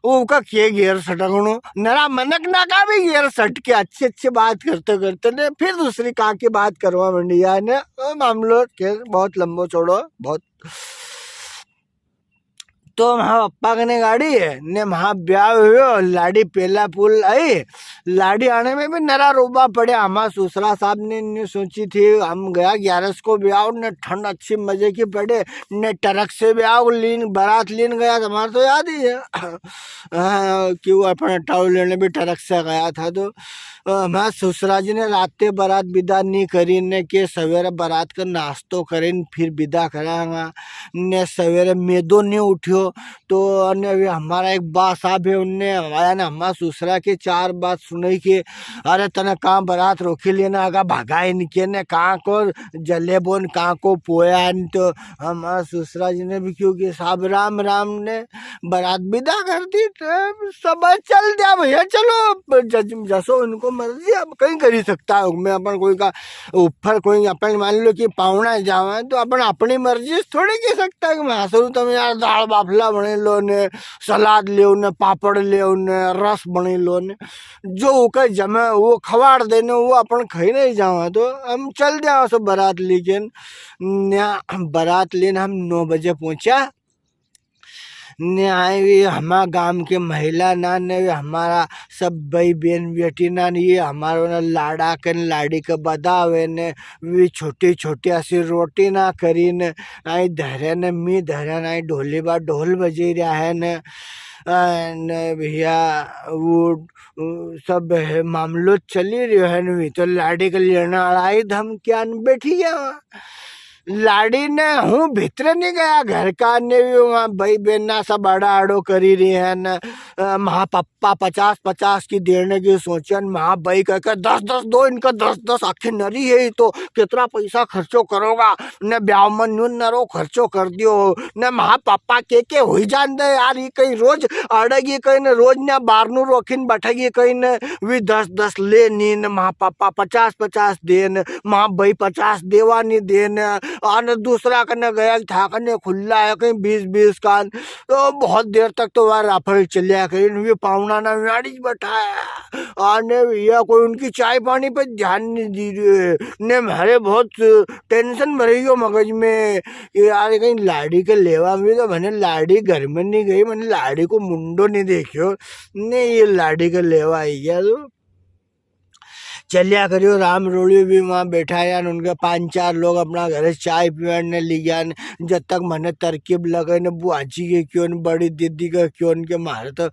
उसका के घेर सटकणो नरा मनक ना का भी घेर सट के अच्छे बात करते करते ने फिर दूसरी का की बात करवा मंडिया ने मामलो के बहुत लंबो चौड़ो बहुत। तो वहाँ पप्पा कने गाड़ी है ने वहाँ ब्याह हुआ लाड़ी पहला पुल आई लाड़ी आने में भी नरा रोबा पड़े हमारा ससुरा साहब ने सोची थी हम गया 11 को ब्याह ने ठंड अच्छी मजे की पड़े ने ट्रक से ब्याह लीन बारात लीन गया हमारा तो याद ही है क्यों अपना टाउल लेने भी ट्रक से गया था। तो हमारा ससुरा जी ने रातें बारात विदा नहीं करी ने के सवेरे बारात का नाश्तो करीन फिर विदा करांगा ने सवेरे मेदो नहीं उठ्यो। तो अन्य हमारा एक बा साहब है उनने हमारा ना हमारा ससुरा के 4 बात सुनाई कि अरे तने कहाँ बारात रोकी लेना आगा भागा इनके ने कहाँ को जले बोन कहाँ को पोया। तो हमारा ससुरा जी ने भी क्योंकि साहब राम राम ने बारात विदा कर दी तो सब चल दिया भैया चलो जसो उनको मर्जी अब कहीं कर ही सकता है मैं अपन कोई का ऊपर कोई अपन मान लो कि पावना जावा तो अपन अपनी मर्जी थोड़ी कह सकता है कि मैं हंसू तुम यार दाल बाफला बने लो ने सलाद ले ने पापड़ ले ने रस बने लो ने जो उके जमे वो खवाड़ देने वो अपन खाई नहीं जावा। तो हम चल जाओ सब बारात लेकिन बारात लेने हम 9 बजे पहुंचा ने आए भी हमारा गांव के महिला ना ने हमारा सब भाई बहन बेटी ना ये हमारो ना लाड़ा के लाड़ी के बदावे ने भी छोटी छोटी ऐसी रोटी ना करी ने आई धरे ने मी धरे ना ढोली बा ढोल बजे रहा है ने भैया वो सब है मामलो चली रही है नहीं तो लाड़ी के लेना आई धम क्या बैठी गया लाड़ी ने हूँ भीतर नहीं गया घर का ने भी वहाँ भाई बहन ना सब आड़ा आड़ो करी रही है न महा पप्पा 50-50 की देने की सोचन महा भाई कहकर 10-10 दो इनका 10-10 आखिर नरी है तो कितना पैसा खर्चो करोगा न ब्याह में न्यून नरो खर्चो कर दियो न महा पप्पा के हुई जान दे यार ये कहीं रोज अड़ेगी कहीं न रोज न बारनू रोखिन बैठेगी कहीं न भी 10-10 ले नी न महा पप्पा 50-50 देन महा भाई 50 देवा नहीं देन और दूसरा करने गया था करने खुला है कहीं 20-20 का। तो बहुत देर तक तो वह राफल चलिया कहीं पावना ना गाड़ी बैठाया आने भैया कोई उनकी चाय पानी पे ध्यान नहीं दी रही ने मारे बहुत टेंशन भरी हो मगज में कि यार कहीं लाड़ी के लेवा में तो मैंने लाड़ी घर में नहीं गई मैंने लाड़ी को मुंडो नहीं देखियो ने ये लाड़ी के लेवा आई गया। तो चलिया करियो राम रोड़ी भी वहाँ बैठा यान उनके 5-4 लोग अपना घर चाय पीने ले गया जब तक मैंने तरकीब लगे न बुआजी के क्यों न बड़ी दीदी का क्यों न के मारे तो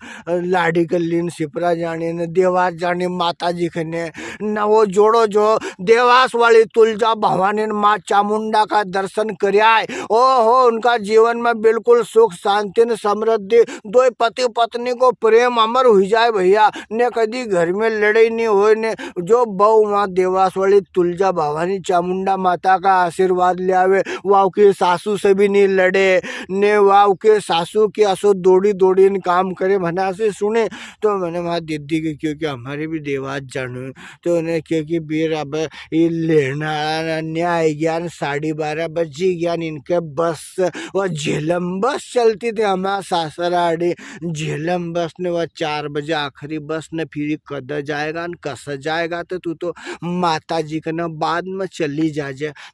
लाड़ी के लीन सिपरा जाने न देवास जाने माता जी के न वो जोड़ो जो देवास वाली तुलजा भवानी माँ चामुंडा का दर्शन कराए ओ हो उनका जीवन में बिल्कुल सुख शांति न समृद्धि दो पति पत्नी को प्रेम अमर हो जाए भैया ने कभी घर में लड़ाई नहीं हो ने जो बहु माँ देवास वाली तुलजा भवानी चामुंडा माता का आशीर्वाद ले आवे वाव के सासू से भी नहीं लड़े ने वाव के सासू के असो दौड़ी दौड़ी न काम करे मना से सुने। तो मैंने वहाँ दीदी के क्योंकि हमारे भी देवास जाने तो उन्हें क्योंकि बीर अब ये लेना न्याय ज्ञान 12:30 बजे ज्ञान इनके बस वह झेलम बस चलती थी हमारा सासराड़ी झेलम बस ने वह 4 बजे आखिरी बस ने फिर कद जाएगा न कस जाएगा तू तो माता जी का न बाद में चली जा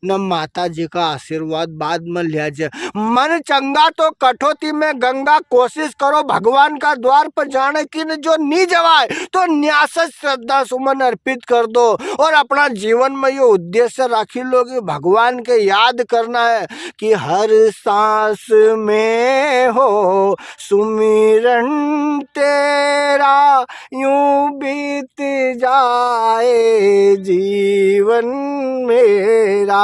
न माता जी का आशीर्वाद बाद में लिया जाए मन चंगा तो कठौती में गंगा कोशिश करो भगवान का द्वार पर जाने की न जो नी जवाए तो न्यास श्रद्धा सुमन अर्पित कर दो और अपना जीवन में ये उद्देश्य रखी लो कि भगवान के याद करना है कि हर सांस में हो सुमिरन तेरा यूं बीत जाए जीवन मेरा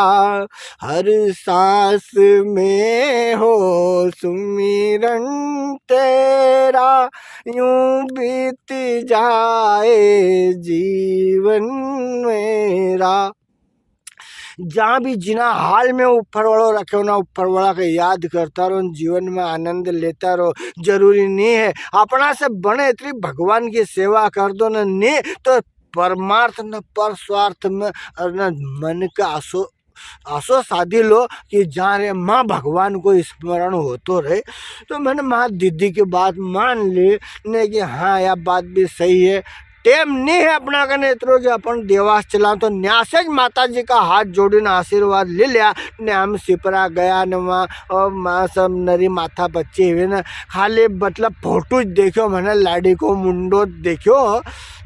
हर सांस में हो सुमिरन तेरा यूं बीत जाए जीवन मेरा। जहाँ भी जिना हाल में ऊपर वालों रखे हो ना ऊपर वाला का याद करता रहो जीवन में आनंद लेता रहो जरूरी नहीं है अपना से बने इतनी भगवान की सेवा कर दो न तो परमार्थ न पर स्वार्थ में न मन का आसो ऐसो शादी लो कि जहाँ रे माँ भगवान को स्मरण होतो रहे। तो मैंने माँ दीदी की बात मान ली ने कि हाँ यह बात भी सही है। टेम नहीं है अपना कने इतरो कि अपन देवास चला। तो न्यासे ज माता जी का हाथ जोड़ीने आशीर्वाद ले लिया ने हम सिपरा गया ने वहाँ और माँ सब नरी माथा बच्चे हुए ने खाली मतलब फोटो देखो मैंने लाड़ी को मुंडो देखो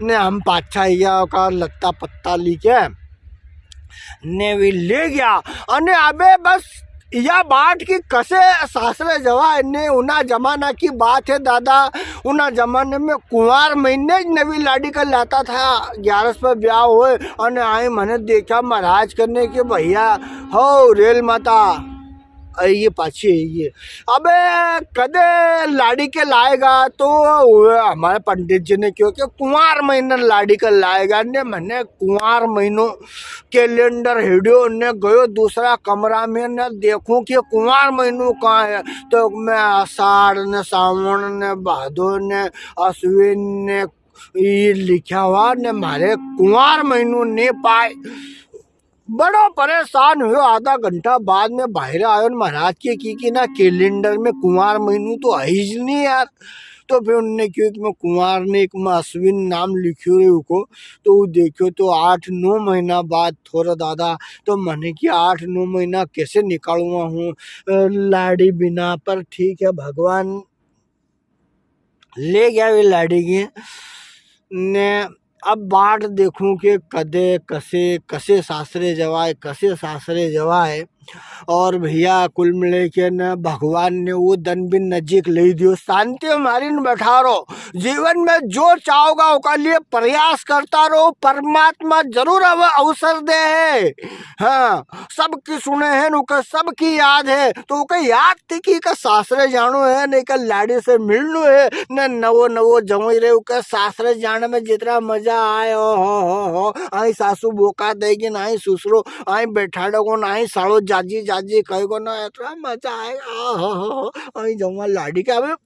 ने हम पाछा गया का लत्ता पत्ता लीके ने भी ले गया। अने अबे बस यह बात की कसे सासरे जवा ने उना जमाना की बात है दादा। उना जमाने में कुंवार महीने नवी लाड़ी का लाता था 11 पर ब्याह हुए और आए मैंने देखा महाराज करने के भैया हो रेल माता ये पाछी ये अबे कदे लाड़ी के लाएगा। तो हमारे पंडित जी ने क्यों कि कुंवार महीना लाड़ी का लाएगा ने मैंने कुंवार महीनों कैलेंडर हिडियो ने गयो दूसरा कमरा में ने देखूं कि कुंवार महीनों कहाँ है। तो मैं आषाढ़ ने सावन ने भादो ने अश्विन ने ये लिखा हुआ ने मारे कुंवार महीनों ने पाए। बड़ा परेशान हुए। आधा घंटा बाद में बाहर आयो महाराज के की ना कैलेंडर में कुंवार महीनू तो है ही नहीं यार। तो फिर उनने क्यों कि मैं कुंवार ने एक में अश्विन नाम लिखो रे को। तो वो देखो तो 8-9 महीना बाद थोड़ा दादा। तो मैंने कि 8-9 महीना कैसे निकालूंगा हूँ लाड़ी बिना। पर ठीक है भगवान ले गया वे लाड़ी की ने। अब बाट देखूं कि कदे कसे कसे सासरे जवाए और भैया कुल मिले के न भगवान ने वो दिन भी नजीक ले दियो। शांति हमारी न बैठा रहो। जीवन में जो चाहोगा उसका लिए प्रयास करता रहो। परमात्मा जरूर अब अवसर दे है। हाँ सबकी सुने हैं उनका सबकी याद है। तो उनका याद थी कि का सासरे जानो है नहीं का लाड़ी से मिलनो है न नवो जमई रहे उनका सासरे जाने में जितना मजा आए हो आई सासू बोका देगी ना आई ससुरो आई बैठा डगो ना आई साड़ो जाजी जाजी कहेगो ना इतना मजा आएगा आई जमा लाड़ी का।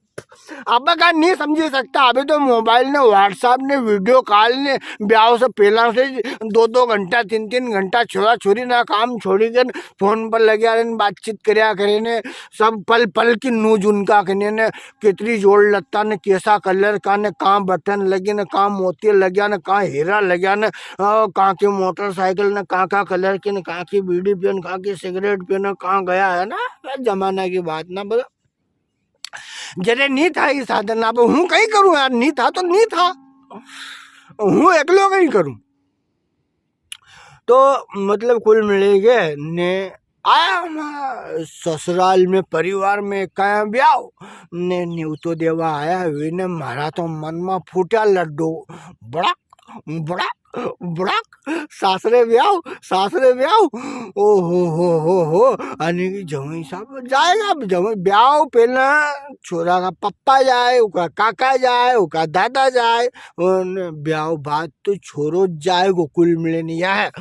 अब का नहीं समझ सकता। अभी तो मोबाइल ने व्हाट्सएप ने वीडियो कॉल ने ब्याह से पहला से 2-2 घंटा 3-3 घंटा छोरा छोरी ना काम छोड़ी कर फोन पर लगे रहे बातचीत करया करे ने सब पल पल की न्यूज उनका कहने ने कितनी जोड़ लगता ने कैसा कलर का ने कहाँ बटन लगे ने कहाँ मोती लगे ने कहाँ हीरा लगे ने कहाँ की मोटरसाइकिल ने कहाँ कलर की ने कहाँ की बीड़ी पिन कहाँ की सिगरेट पिन कहाँ गया है ना जमाना की बात ना बोला जरे नहीं था ये साधन। अब हूँ कहीं करूँ यार नहीं था तो नहीं था हूँ एकलो कहीं करूँ। तो मतलब कुल मिलेगे ने आया ससुराल में परिवार में कया ब्याह ने न्यू तो देवा आया वे ने मारा तो मन में फूटा लड्डू बड़ा बड़ा बड़ा सासरे ब्याह ओ हो अनि जमई साहब जाएगा जमई ब्याह पहला छोरा का पप्पा जाए उका काका जाए उका दादा जाए ब्याह बात तो छोरो जाए कुल मिले नहीं है।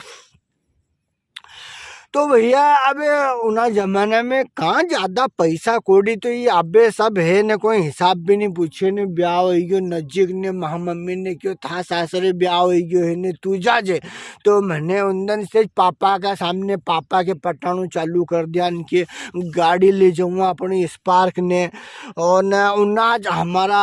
तो भैया अब उना जमाना में कहाँ ज़्यादा पैसा कोड़ी। तो ये अबे सब है न कोई हिसाब भी नहीं पूछे ने ब्याह हो गयो नजीक ने महा मम्मी ने क्यों था सासरे ब्याह हो गयो है ने तू जा जे। तो मैंने उन से पापा का सामने पापा के पटाणु चालू कर दिया इनके गाड़ी ले जाऊँगा अपनी स्पार्क ने। और न उन्ना हमारा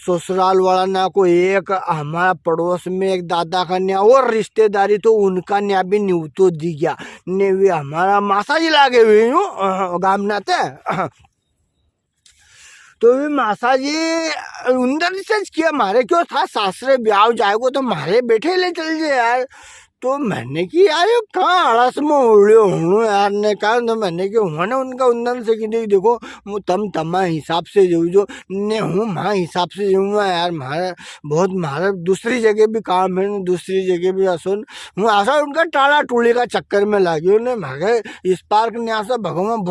ससुराल वाला ना को एक हमारा पड़ोस में एक दादा का न्या और रिश्तेदारी तो उनका न्या भी न्यूतो दी गया ने भी हमारा मासा जी लागे हुए हूँ गाम नाते। तो भी मासा जी उधर से किया मारे क्यों था सासरे ब्याह जाएगो तो मारे बैठे ले चल जाए यार। तो मैंने कि यार कहाँ आड़स में उड़े हूँ यार ने कहा। तो मैंने कि हुआ ना उनका उंदन से कि देखो तम तमा हिसाब से जो ने हूँ माँ हिसाब से जाऊँगा यार मारा बहुत मारा दूसरी जगह भी काम है दूसरी जगह भी असुन हूँ आशा उनका टाला टूली का चक्कर में लागे उन्हें मारे इस पार्क ने आशा भगवान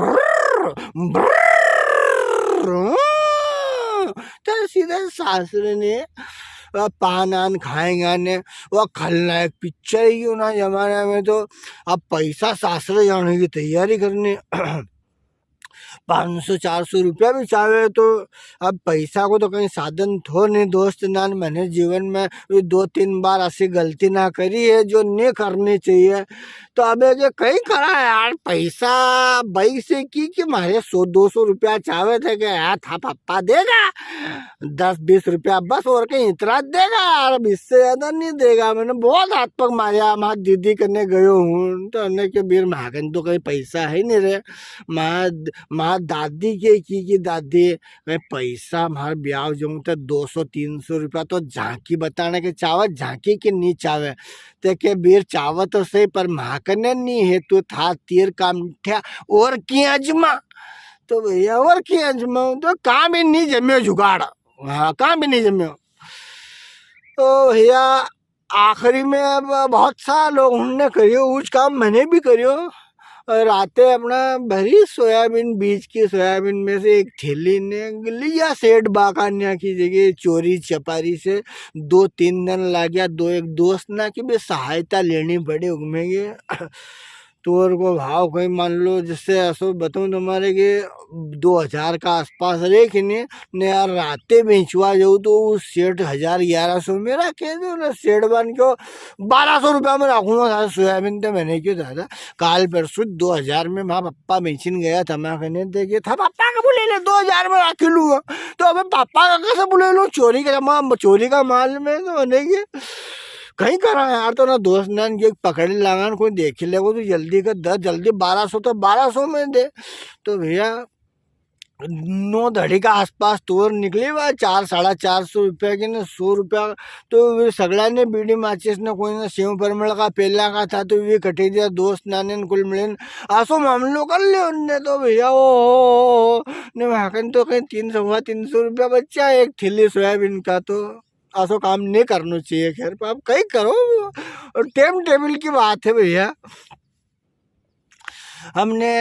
तो सीधे सासरे ने पान आन खाएंगे ने वह खलनायक पिक्चर ही ना जमाने में। तो अब पैसा सासरे जाने की तैयारी करने ₹500-400 भी चाहे तो अब पैसा को तो कहीं साधन थो नहीं दोस्त ना। मैंने जीवन में 2-3 बार ऐसी गलती ना करी है जो नहीं करनी चाहिए। तो अब ये कहीं करा है यार, पैसा भाई से की कि मारे 100-200 रुपया चाहे थे कि यार था पापा देगा 10-20 रुपया बस, और कहीं इतना देगा यार, अब इससे ज्यादा नहीं देगा। मैंने बहुत हाथ पग मारा, माँ दीदी करने गयो हूँ तो अन्य के बीर महागन तो कहीं पैसा है नहीं रे। माँ दादी के की दादी कहीं पैसा मार ब्याह जाऊँ तो 200-300 रुपया तो झांकी बताने के चावत, झांकी के नहीं चावे ते के बीर चावत तो सही पर महाकने नहीं है तो था तीर काम ठा और की अजमा। तो भैया और की अजमा तो काम ही नहीं जम्यो जुगाड़, हाँ काम भी नहीं जम्यो। तो भैया आखिरी में अब बहुत सा लोग उन्होंने करियो उस काम मैंने भी करियो। रातें अपना भरी सोयाबीन, बीज की सोयाबीन में से एक थैली ने लिया सेठ बाकान्या की जगह चोरी चपारी से 2-3 दिन लग गया। एक दोस्त ना की भी सहायता लेनी पड़ी उगमेंगे तोर को भाव कहीं मान लो जिससे ऐसो बताऊँ तुम्हारे के 2000 का आसपास रहे कि नहीं यार रातें बेचवा जाऊँ तो उस सेठ 1000-1100 में रखे दो ना, सेठ बन के 1200 रुपया में रखूँगा सोयाबीन। तो मैंने क्यों था काल परसों 2000 में माँ पप्पा बेचने गया था, मैं कहने देखे था पापा का बोले ले 2000 में रख लूँगा। तो अबे पापा का कैसे बोले लो, चोरी का माल में तो मैंने कहीं करा यार। तो ना दोस्त ना ये पकड़ लगान कोई देख ले तो जल्दी का 10 जल्दी 1200 तो 1200 में दे। तो भैया 9 धड़ी का आसपास तोर निकली हुआ 400-450 रुपया की ना 100 रुपया। तो सगड़ा ने बीड़ी माचिस ने कोई ना सेव परमल का पेला का था तो वे कटे दिया दोस्त नाने कुल मिलन आसो मामलो कर ले उनने। तो भैया ओ ने भाकन तो कहीं 300-350 रुपया बच्चा एक थैली सोयाबीन का। तो ऐसा काम नहीं करना चाहिए। खैर आप कहीं करो और टाइम टेबल की बात है भैया। हमने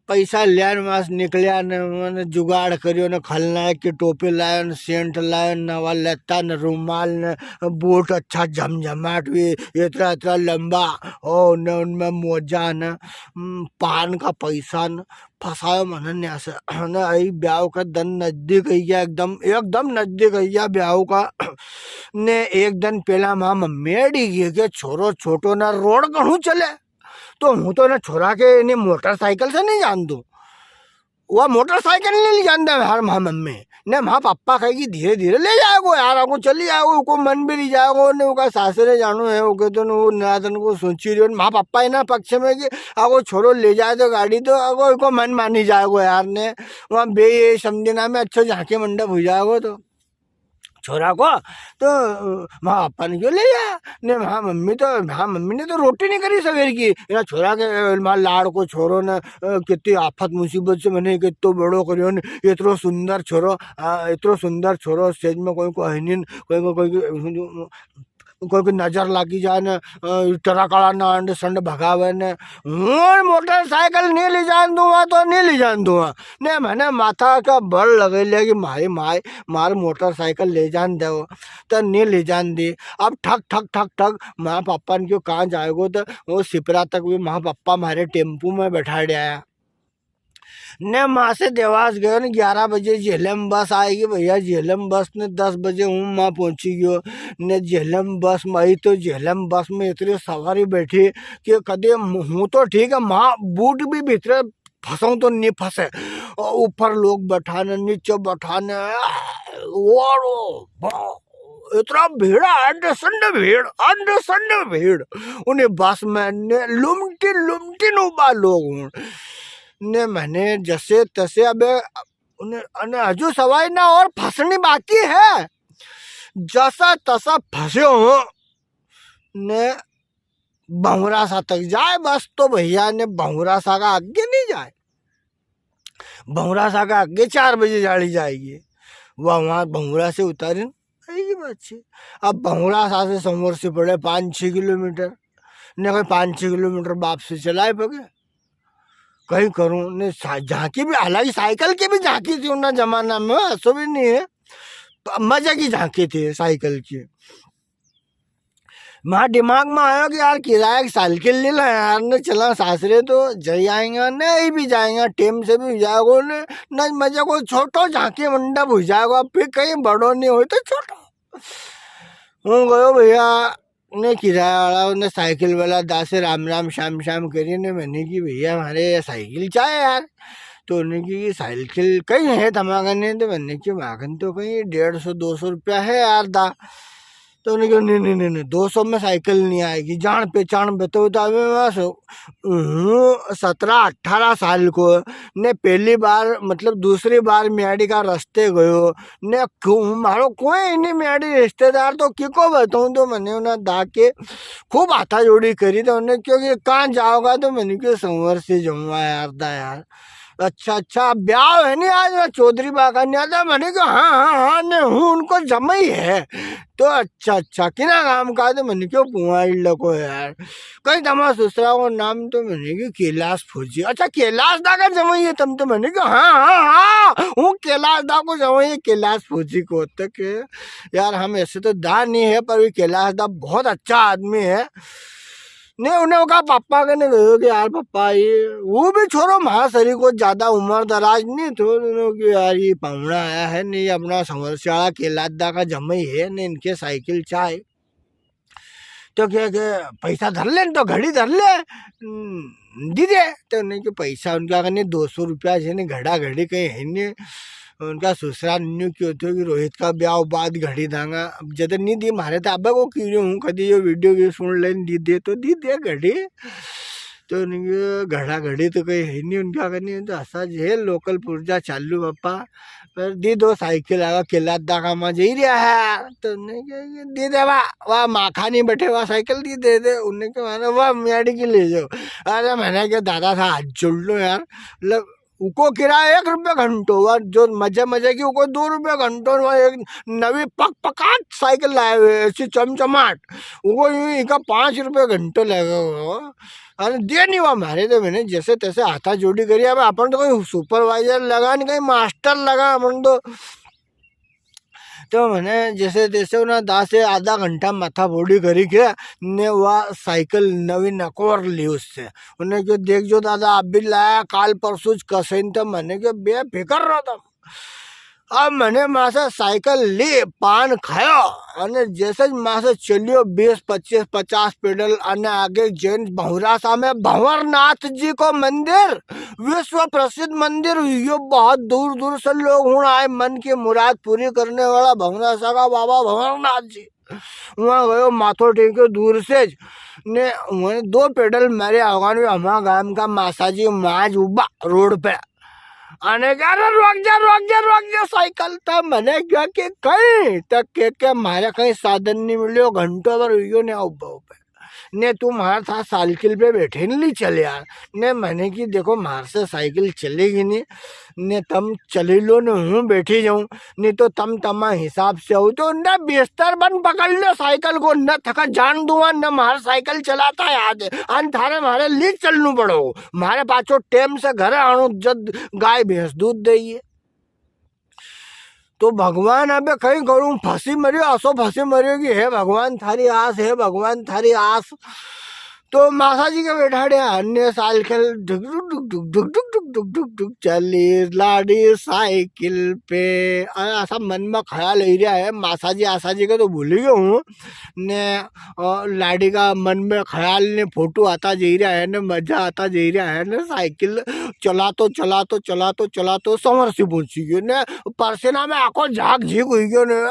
पैसा लिया मास निकलिया न जुगाड़ करियो न खलनायक की टोपी लायो न सेंट लायो नवा लत्ता न रुमाल न बूट अच्छा झमझमाट भी इतना इतना लंबा और न उनमें मोजा न पान का पैसा न फंसायो मन ऐसे न आई ब्याह का दिन नजदीक गया एकदम नजदीक गया ब्याह का ने एक दिन पहला माँ मम्मी अड़ी गई छोरो छोटो ना रोड कहूँ चले। तो हूँ तो ना छोरा के इन्हें मोटरसाइकिल से नहीं जान दूँ, वह मोटरसाइकिल नहीं जानता हर माँ मम्मी ने माँ पापा कहेगी धीरे धीरे ले जाएगो यार आपको चली जाएगो को मन भी नहीं जाएगो ने वो सासरे जानो है वो कहते वो नादन को सोची रही माँ पापा है ना पक्ष में कि आपको छोड़ो ले जाए तो गाड़ी तो अगो को मन मानी जाएगो यार ने वहाँ बे ये समझना में अच्छा झांके मंडप हो जाएगो। तो छोरा को तो माँ पापा ने क्यों ले जाया ने हाँ मम्मी ने तो रोटी नहीं करी सवेर की ना छोरा के माँ लाड़ को छोरो ने कितनी आफत मुसीबत से मैंने कितो बड़ो करियो ने इतनो सुंदर छोरो स्टेज में कोई को है कोई कोई नजर लागी जाए न टराकड़ा न अंड संड भगावे ने मोटरसाइकिल नहीं ले जान दूंगा तो नहीं ले जान दूंगा ने मैंने माथा का बल लगे लिया कि मार मोटरसाइकिल ले जान दे तो नहीं ले जान दी। अब ठक माँ पापा ने क्यों कहाँ जाएगो तो वो सिपरा तक भी माँ पापा हमारे टेम्पू में बैठा दिया ने माँ से देवास गयो ने 11 बजे झेलम बस आएगी भैया। झेलम बस ने 10 बजे हूँ माँ पहुँची गयो ने झेलम बस में आई। तो झेलम बस में इतनी सवारी बैठी कि कदे हूँ तो ठीक है माँ बूट भी भीतर फंसाऊँ तो नहीं फंसे ऊपर लोग बैठाने नीचे बैठाने इतना भीड़ उन्हें बस में लुमटी नुबा लोग ने मैंने जैसे तैसे अब उन्हें हजू सवाई ना और फंसनी बाकी है जैसा तसा फंसे हो ने बहुरा सा तक जाए बस। तो भैया ने बहुरा सा का आगे नहीं जाए, बहुरा सा का आगे 4 बजे गाड़ी जाएगी वहाँ बहुरा से उतारी आएगी बच्ची। अब बहुरा सा से समोर से पड़े 5-6 किलोमीटर ने कोई 5-6 किलोमीटर बाप से चलाए पगे कहीं करूँ ने झांकी भी हालांकि साइकिल की भी झांकी थी उन जमाना में ऐसा भी नहीं है मजा की झांकी थी साइकिल की। माँ दिमाग में आयो कि यार किराया की साइकिल ले ला यार ने, चला सासरे तो जाई आएंगे, नहीं भी जाएंगे टेम से भी जाएगो ने, न मजे को छोटो झांकी मंडप हो जाएगा, फिर कहीं बड़ो नहीं हो तो छोटो। हूँ गयो भैया ने किराया वाला ने साइकिल वाला दास से राम राम शाम शाम करी ने, मैंने की भैया हमारे साइकिल चाहे यार। तो उन्हें की साइकिल कहीं है तमागन ने, तो मैंने की मागन तो कहीं 150-200 रुपया है यार दा। तो उन्हें कहा नहीं नहीं नहीं नहीं 200 में साइकिल नहीं आएगी, जान पहचान बताओ। तो अभी मैं 17-18 साल को ने पहली बार मतलब दूसरी बार म्याड़ी का रास्ते गयो ने, मारो कोई नहीं म्याड़ी रिश्तेदार तो किको बताऊँ। तो मैंने उन्हें दा के खूब हाथा जोड़ी करी। तो उन्हें क्योंकि कहाँ जाओगा, तो मैंने क्यों संवर से जाऊँगा यार दा यार। अच्छा ब्याह है नहीं आज चौधरी बागा नहीं आता, मैंने कहा हाँ ने हूँ उनको जमाई है। तो अच्छा किना काम का, तो मैंने क्यों पुआ लको यार कहीं तमा दूसरा को नाम। तो मैंने कि कैलाश फौजी, अच्छा कैलाश दा का जमाई है तुम। तो मैंने कहा हाँ हूँ कैलाश दा को जमाई है, कैलाश फौजी को। तक यार हम ऐसे तो दा नहीं है, पर कैलाश दा बहुत अच्छा आदमी है ने। उन्हें कहा पापा के ने कहो कि यार पापा ये वो भी छोड़ो महाशरी को ज्यादा उम्र दराज नहीं तो कि यार ये पावड़ा आया है नहीं, अपना संवरस्याड़ा केलादा का जमई है ने, इनके साइकिल चाहे तो क्या पैसा धर ले तो घड़ी धर ले दी दे। तो नहीं कि पैसा उनका करने 200 रुपया है घड़ा घड़ी कहीं है नहीं। उनका ससुराल न्यू क्यों थे कि रोहित का ब्याह बाद घड़ी दांगा जब नहीं दी मारे तो अब को कीड़े हूँ कभी ये वीडियो की सुन ले दी दे तो दी दे घड़ी। तो उनके घड़ा घड़ी तो कहीं है नहीं उनका करनी। तो ऐसा है लोकल पुर्जा चालू पापा पर दी दो साइकिल आगा केला दागा में जी रहा है। तो उन्हें दी दे वाह माखा नहीं बैठे वाह साइकिल दी दे दे। उन्हें क्या माना वाह म्याड़ी की ले जाओ। अरे मैंने क्या दादा था हाथ जोड़ लो यार, मतलब उको किराया 1 रुपया घंटो और जो मजे मजे की उको 2 रुपया घंटो। एक नवी पकाट साइकिल लाए हुए ऐसी चमचमाट, उको यूं का 5 रुपया घंटो लगेगा। अरे दे नहीं हुआ मारे। तो मैंने जैसे तैसे हाथा जोड़ी करी। अब अपन तो कोई सुपरवाइजर लगा नहीं, कहीं मास्टर लगा अपन तो मैंने जैसे तैसे उन्हें 10 से आधा घंटा माथा फोड़ी करी के ने वह साइकिल नवी नकोर ली उससे। उन्हें क्यों देख जो दादा आप भी लाया काल परसों कसेन। तो मैंने क्यों बेफिक्र रहा था। अब मैंने माँ से साइकिल ली पान खाया और जैसे माँ से चलियो 20-25-50 पेडल आने आगे जैन बहुरासा में भंवरनाथ जी को मंदिर विश्व प्रसिद्ध मंदिर। ये बहुत दूर दूर से लोग हूँ आए मन की मुराद पूरी करने वाला भंवरासा का बाबा भंवरनाथ जी। वहाँ गयो माथो टेको दूर से ने वहाँ 2 पेडल मेरे अवगान में हमारा गांव का मासाजी माज उबा रोड पे आने का रुक जा साइकिल। था मैंने क्या कि कहीं तक के मारे कहीं साधन नहीं मिले घंटों भर हुई ने उब्बा ने तुम हमारे साथ साइकिल पे बैठे नहीं चले यार ने। मैंने कि देखो मार से साइकिल चलेगी नहीं ने, तम चले लो न हूँ बैठी जाऊँ नहीं तो तम तमा हिसाब से हो। तो न बिस्तर बन पकड़ लो साइकिल को, न थका जान दूंगा न मार साइकिल चलाता याद है अन थारे मारे ली चलनू पड़ो। मारे पाछो टेम से घर आणु जब गाय भैंस दूध दइए। तो भगवान अबे कहीं करूँ फंसी मरियो असो फंसी मरियो कि हे भगवान थारी आस है भगवान थारी आस। तो मासा जी के बैठाड़े अन्य साइकिल ढुक ढुक ढुक ढुक ढुक ढुक ढुक ढुक ढुक ढुक चली लाडी साइकिल पे। ऐसा मन में ख्याल ही रहा है मासा जी आशा जी का तो भूल ही गया हूँ ने। लाडी का मन में ख्याल ने फोटो आता जा रहा है ने, मजा आता जा रहा है ने। साइकिल चला तो समर से पहुंची गयो ने, परसेना में आंखों झाक झीक हुई गयो ने।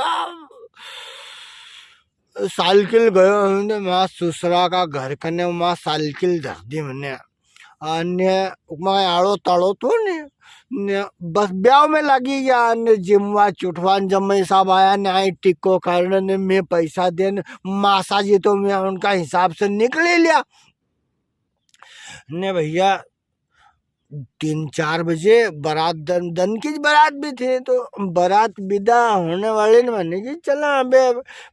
साइकिल गयो माँ ससुरा का घर कने माँ साइकिल धर दी मैंने। अन्य आड़ो ताड़ो तो ने बस ब्याह में लगी गया ने। जिमवा चुटवान जम्मे साहब आया ने आई टिक्को कारण ने मैं पैसा देन मासा जी तो मैं उनका हिसाब से निकल लिया ने। भैया 3-4 बजे बारात दन की बारात भी थे। तो बारात विदा होने वाले ने मैंने कि चला अबे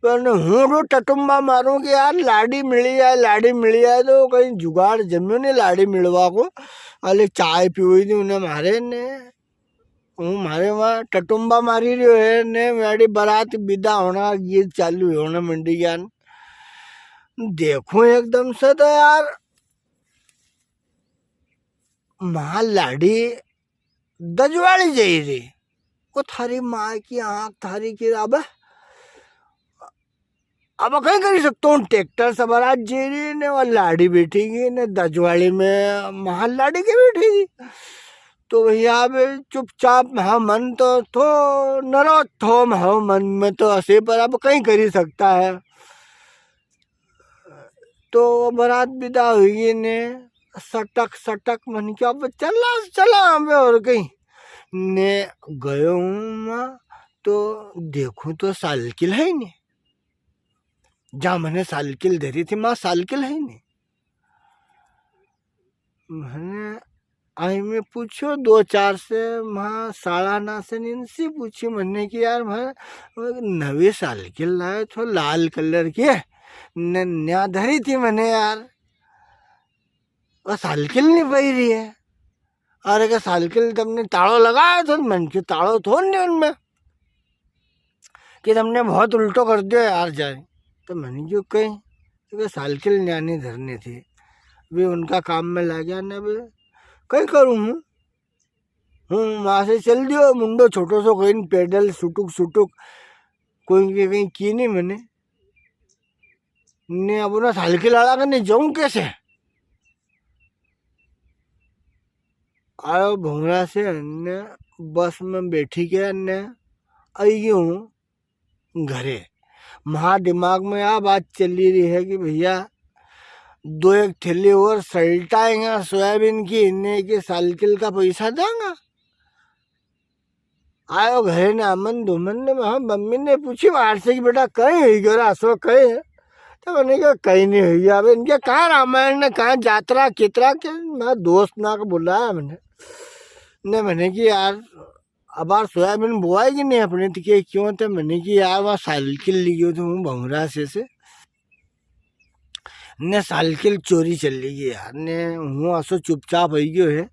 हूँ रो टटुम्बा मारूँ कि यार लाड़ी मिली जाए तो कहीं जुगाड़ जम्यो नहीं लाड़ी मिलवा को। अरे चाय पी हुई थी उन्हें मारे ने, मारे वहाँ टटुम्बा मारी रही है ने। मेरी बारात विदा होना गीत चालू होना मंडी ज्ञान देखूं एकदम से तो यार माँ लाडी दजवाड़ी जाई रही। वो थारी माँ की आंख थारी की अब कहीं कर सकता हूँ। ट्रैक्टर सवार जी रही ने वो लाड़ी बैठेगी ने दजवाड़ी में महाल लाड़ी की बैठेगी। तो भैया अब चुपचाप हाँ मन तो नरो थो हाँ मन में तो ऐसे पर अब कहीं कर ही सकता है। तो बारात विदा हुई ने सटक सटक मन क्या अब चला चला हमें और कहीं ने गयो हूँ तो देखूं तो साइकिल है नहीं। जहाँ मैंने साइकिल धरी थी माँ साइकिल है नहीं। मैंने आई में पूछो दो चार से माँ सालाना से इनसे पूछी मैंने कि यार मैं नवी साइकिल लाए तो लाल कलर की नया धरी थी मैंने यार वो साइकिल नहीं पही रही है। अरे क्या साइकिल तुमने ताड़ो लगाया तो मन के ताड़ो थो नहीं उनमें कि तुमने बहुत उल्टो कर दिया यार जाए। तो मैंने क्यों कहीं तो साइकिल न्यानी धरनी थी वे उनका काम में लग गया ना वे कहीं करूँ हूँ वहाँ से चल दियो मुंडो छोटो सो कोई पेडल सुटुक सुटुक कोई के कहीं की नहीं मैंने ने अपना साइकिल आड़ा करने जाऊँ कैसे आयो भोंगरा से ने बस में बैठी के ने आई हूँ घरे। महा दिमाग में आ बात चली रही है कि भैया दो एक थैली और सल्टाएंगे सोयाबीन की इन्ने की साइकिल का पैसा देंगा। आयो घरे ने अमन धुमन ने मम्मी ने पूछी बाहर से कि बेटा कहीं हुई गयो आसो कहीं है। तो मैंने कहा कहीं नहीं हुई। अब इनके कहाँ रामायण ने कहाँ यात्रा कितरा के मैं दोस्त ना को बुलाया मैंने कि यार अब यार सोयाबीन बोआएगी नहीं अपने तो के क्यों थे मैंने कि यार वहाँ साइकिल ली गई तो हूँ भंगरा से ने साइकिल चोरी चली गई यार ने हूँ असो चुपचाप हो गयो है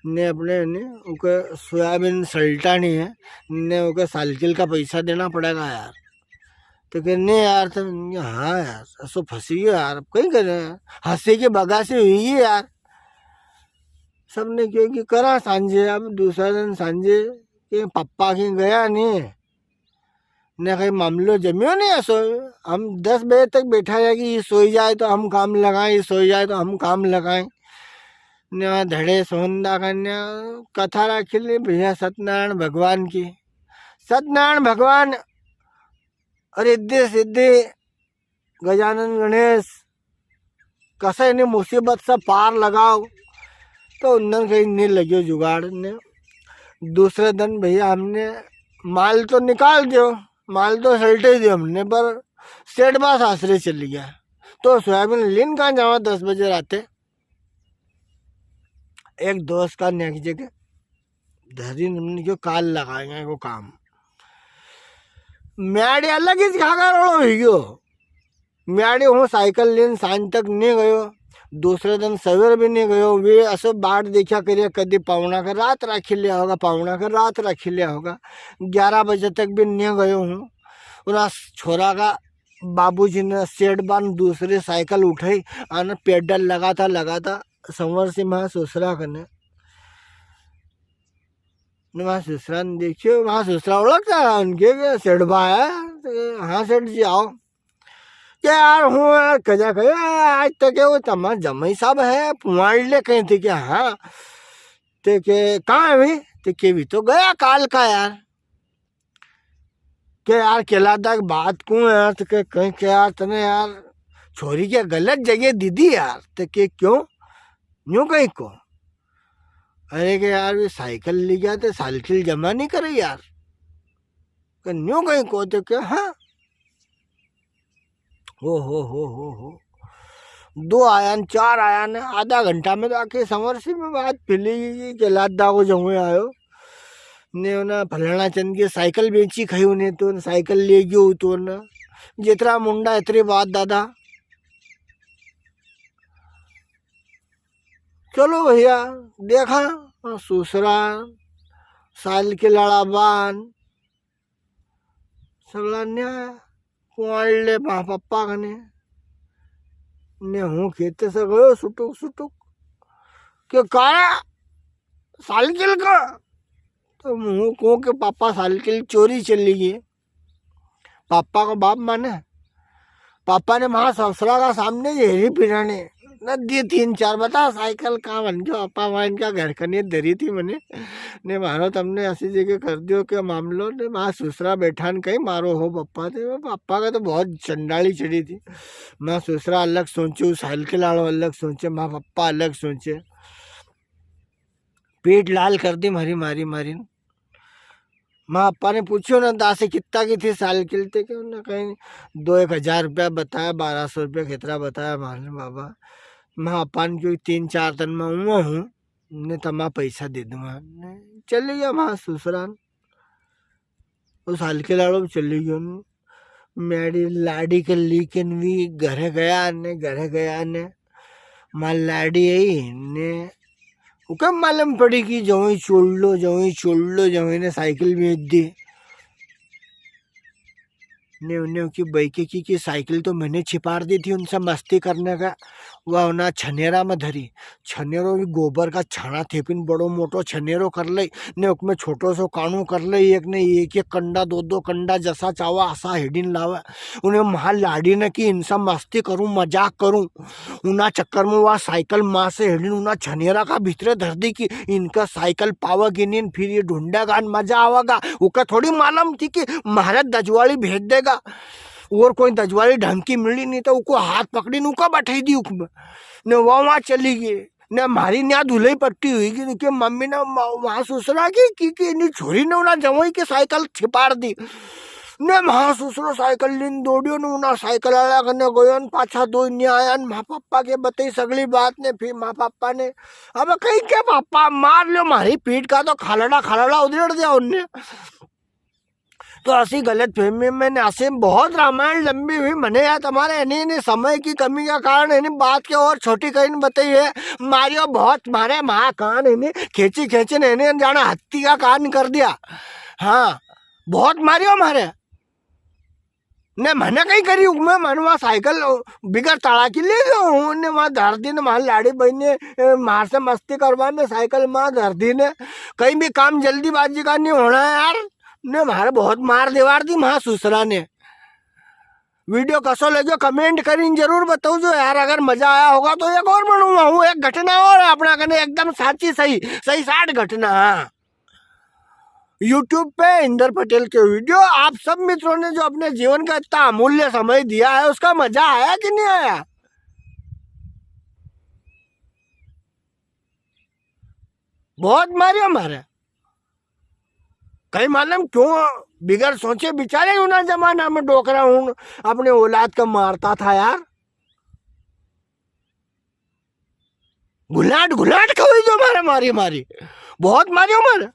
ने अपने ने उनके सोयाबीन सल्टा नहीं है ने उनके साइकिल का पैसा देना पड़ेगा यार। तो कहने यार तो हाँ यार असो फंसी गयो यार कहीं करे हंसी के बगा से हुई है यार। सबने क्यों कि करा सांझे अब दूसरा दिन सांझे के पप्पा की गया नहीं ने कहीं मामलो जमियो नहीं है। सो हम 10 बजे तक बैठा है कि ये सोई जाए तो हम काम लगाएं ये सोई जाए तो हम काम लगाएं ने वहाँ धड़े सोहंदा कन्या कथा रखी ली भैया सत्यनारायण भगवान की। सत्यनारायण भगवान रिद्धि सिद्धि गजानन गणेश कसे ने मुसीबत से पार लगाओ। तो उन्नन कहीं नहीं लगे जुगाड़ ने। दूसरे दिन भैया हमने माल तो निकाल दियो माल तो सल्टे दियो हमने पर सेठ बास आश्रय चली गया। तो सोयाबीन लीन कहाँ जावा 10 बजे राते एक दोस्त का नेक जगह धरी हमने क्यों काल लगाएंगे वो काम म्याड़ी अलग ही खागा रोड़ो ही गयो। म्याड़ी हूँ साइकिल लीन सांझ तक नहीं गयो दूसरे दिन सवेर भी नहीं गयो। वे असो बाट देखा करिए कभी पावना का रात रखी लिया होगा पावना का रात रखी लिया होगा 11 बजे तक भी नहीं गयो हूँ। उना छोरा का बाबूजी ने सेठ बान दूसरी साइकिल उठाई आने पेडल लगाता संवर से वहाँ ससुरा करने वहाँ ससुरा ने देखियो वहाँ ससुरा ओळखता है उनके सेठ बा है। हाँ सेठ जी आओ क्या यार हूँ यार कजा कहे आज तक वो तमा जमाई साहब है पुआड़ ले कहीं थे क्या हाँ ते के कहाँ है भी ते के भी तो गया काल का यार के यार केलादा बात को यार तो के कहीं के यार तने यार छोरी क्या गलत जगह दीदी यार ते के क्यों यूं कहीं को। अरे के यार भी साइकिल ले गया तो साइकिल जमा नहीं करे यार न्यू कहीं को तो क्या हाँ हो 2 आयान 4 आयान आधा घंटा में तो आके संवर से में बात फैली के लादा को जमुए आयो ने ना फलाना चंद की साइकिल बेची खाई उन्हें तो साइकिल ले गयो तो ना जितना मुंडा इतनी बात दादा। चलो भैया देखा ससुरा साल के लड़ा बान सगला न्याय कुआड़ ले पप्पा कने ने हूँ खेते से गयो सुटुक सुटुक के काया साइकिल का, तो हूँ कहूँ के पापा साइकिल चोरी चली गई। पापा का बाप माने, पापा ने वहाँ ससुरा का सामने यही पिराने न दी 3-4 बता साइकिल कहाँ बन गया पापा, वहाँ इनका घर कनी धरी थी मैंने ने मारो तमने ऐसी जगह कर दियो के मामलो ने वहाँ ससुरा बैठा न कहीं मारो हो पप्पा थे। पापा का तो बहुत चंडाली चढ़ी थी। मैं ससुरा अलग सोचू, साइकिल वालों अलग सोचे, माँ पप्पा अलग सोचे। पेट लाल कर दी मारी मारी मारी। माँ पप्पा ने पूछो ना दासे कितना की थी साइकिल थे, क्यों ना कहीं 2-1 हज़ार रुपया बताया, 1200 रुपया कितना बताया मालूम बाबा। माँ पप्पा ने क्यों 3-4 दिन में हुआ हूँ ने तमा पैसा दे दूंगा। चले गया वहाँ ससुराल, उस साइकिल वालों चली गई। मेरी लाड़ी के लेकिन भी घर गया ने माँ लाड़ी आई ने कब मालूम पड़ी कि जो ही छोड़ लो ने साइकिल बेच दी ने उन्हें की बाइके की साइकिल तो मैंने छिपा दी थी उनसे मस्ती करने का। वह ना छनेरा में धरी, छनेरो भी गोबर का छाना थे पिन बड़ो मोटो छनेरो कर ले ने उसमें छोटो सो कानू कर ले, एक ने एक कंडा 2-2 कंडा जैसा चावा आसा हेडिन लावा। उन्हें महा लाड़ी ने कि इनसे मस्ती करूं मजाक करूं, उना चक्कर में वह साइकिल माँ से हेडिन उना छनेरा का भीतरे धर दी कि इनका साइकिल पावागी नहीं, फिर ये ढूंढेगा मजा आवेगा। उसका थोड़ी मालूम थी कि महाराज दजवाड़ी भेज देगा और कोई दजवाड़ी ढंग की मिली नहीं तो उसको हाथ पकड़ी उका बैठाई दी उसमें ने वहाँ चली गई ने हमारी यहाँ धुलाई पट्टी हुई कि मम्मी ने वहाँ ससुरा की छोरी ने उन्हें जमाई की साइकिल छिपाड़ दी ने वहाँ ससुरो साइकिल लीन दौड़ियो ने उन्हें साइकिल वाला करने गयो न पाछा दो नहीं आया। माँ पापा के बताई सगली बात ने फिर माँ पापा ने अब कहीं क्या पापा मार लो मारी पीठ का तो खालड़ा उधेड़ दिया उनने। तो ऐसी गलत फहमी में ऐसे बहुत रामायण लंबी हुई मने यार तुम्हारे इन्हें समय की कमी का कारण इन्हें बात के और छोटी कहीं बताई है। मारियो बहुत मारे महा कान इन्हें खींची ने इन्हें जाना हत्ती का कान कर दिया। हाँ बहुत मारियो मारे ने मैंने कहीं करी मैं मन वहाँ साइकिल बिगड़ तड़ा की ले गया ने वहाँ धर दी ने वहाँ लाड़ी बहन ने मार से मस्ती करवाने साइकिल माँ धर दी ने कहीं भी काम जल्दीबाजी का नहीं होना है यार ने मारे बहुत मार दीवार दी महा ससुरा ने। वीडियो कसो लगे कमेंट करीन जरूर बताओ जो यार, अगर मजा आया होगा तो एक और बनूंगा हूँ एक घटना और अपना करने एकदम साची सही 60 घटना। हाँ यूट्यूब पे इंदर पटेल के वीडियो आप सब मित्रों ने जो अपने जीवन का इतना अमूल्य समय दिया है उसका मजा आया कि नहीं आया? बहुत मारे हमारे कहीं मालूम क्यों बिगड़ सोचे बेचारे उना जमाना में डोकरा हूं अपने औलाद का मारता था यार। घुलाट घुलाट कभी जो मारे मारी बहुत मारी हमारे